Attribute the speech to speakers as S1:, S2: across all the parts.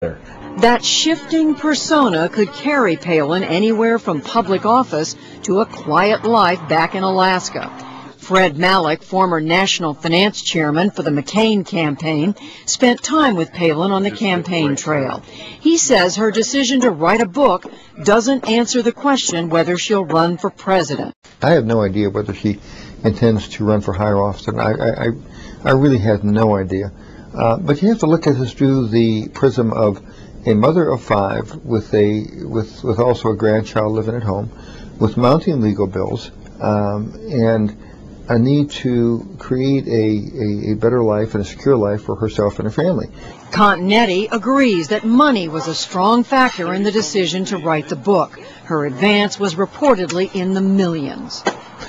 S1: That shifting persona could carry Palin anywhere from public office to a quiet life back in Alaska. Fred Malek, former national finance chairman for the McCain campaign, spent time with Palin on the campaign trail. He says her decision to write a book doesn't answer the question whether she'll run for president.
S2: I have no idea whether she intends to run for higher office. I really have no idea. But you have to look at this through the prism of a mother of five with also a grandchild living at home, with mounting legal bills, and a need to create a better life and a secure life for herself and her family.
S1: Continetti agrees that money was a strong factor in the decision to write the book. Her advance was reportedly in the millions.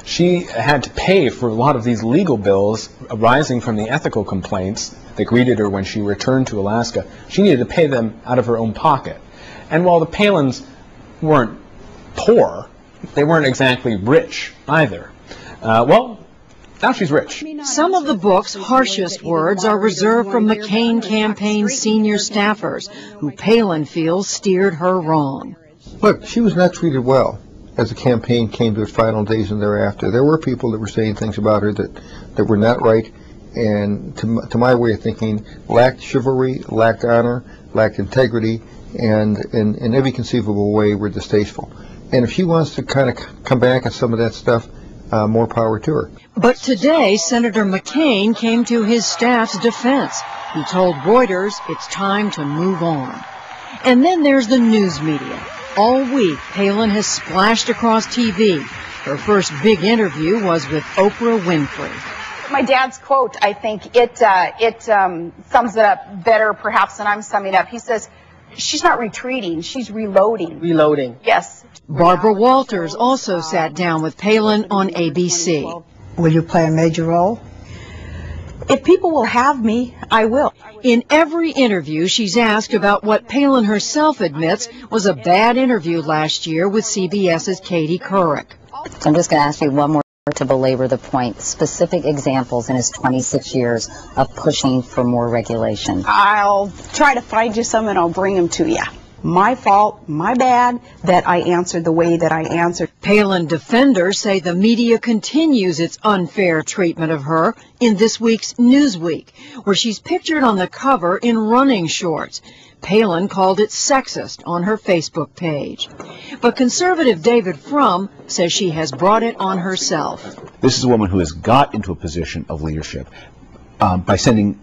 S3: She had to pay for a lot of these legal bills arising from the ethical complaints that greeted her when she returned to Alaska. She needed to pay them out of her own pocket. And while the Palins weren't poor, they weren't exactly rich either. Well, now she's rich.
S1: Some of the book's harshest words are reserved for McCain campaign senior staffers, who Palin feels steered her wrong.
S2: Look, she was not treated well as the campaign came to its final days and thereafter. There were people that were saying things about her that were not right, and to my way of thinking, lacked chivalry, lacked honor, lacked integrity, and in every conceivable way were distasteful. And if she wants to kind of come back on some of that stuff, more power to her.
S1: But today, Senator McCain came to his staff's defense. He told Reuters it's time to move on. And then there's the news media. All week, Palin has splashed across TV. Her first big interview was with Oprah Winfrey.
S4: My dad's quote, I think it sums it up better perhaps than I'm summing up. He says, she's not retreating, she's reloading.
S5: Reloading.
S4: Yes.
S1: Barbara Walters also sat down with Palin on ABC.
S6: Will you play a major role?
S4: If people will have me, I will.
S1: In every interview, she's asked about what Palin herself admits was a bad interview last year with CBS's Katie Couric.
S7: So I'm just going to ask you one more to belabor the point. Specific examples in his 26 years of pushing for more regulation.
S4: I'll try to find you some and I'll bring them to you. My fault, my bad, that I answered the way that I answered.
S1: Palin defenders say the media continues its unfair treatment of her in this week's Newsweek, where she's pictured on the cover in running shorts. Palin called it sexist on her Facebook page. But conservative David Frum says she has brought it on herself.
S8: This is a woman who has got into a position of leadership by sending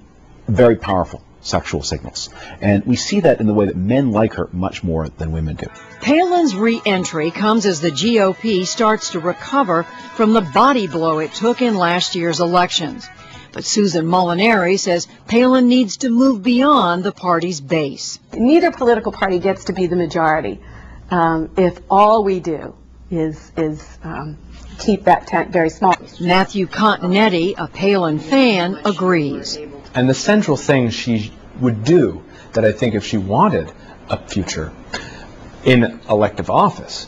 S8: very powerful sexual signals. And we see that in the way that men like her much more than women do.
S1: Palin's re-entry comes as the GOP starts to recover from the body blow it took in last year's elections. But Susan Molinari says Palin needs to move beyond the party's base.
S9: Neither political party gets to be the majority if all we do is keep that tent very small.
S1: Matthew Continetti, a Palin fan, agrees.
S3: And the central thing she would do, that I think if she wanted a future in elective office,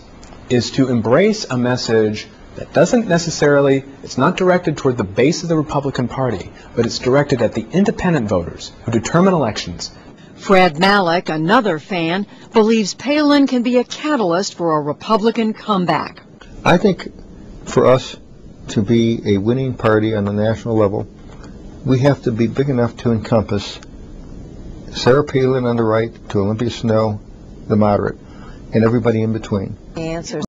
S3: is to embrace a message that doesn't necessarily, it's not directed toward the base of the Republican Party, but it's directed at the independent voters who determine elections.
S1: Fred Malek, another fan, believes Palin can be a catalyst for a Republican comeback.
S2: I think for us to be a winning party on the national level, we have to be big enough to encompass Sarah Palin on the right to Olympia Snowe, the moderate, and everybody in between.
S6: The answer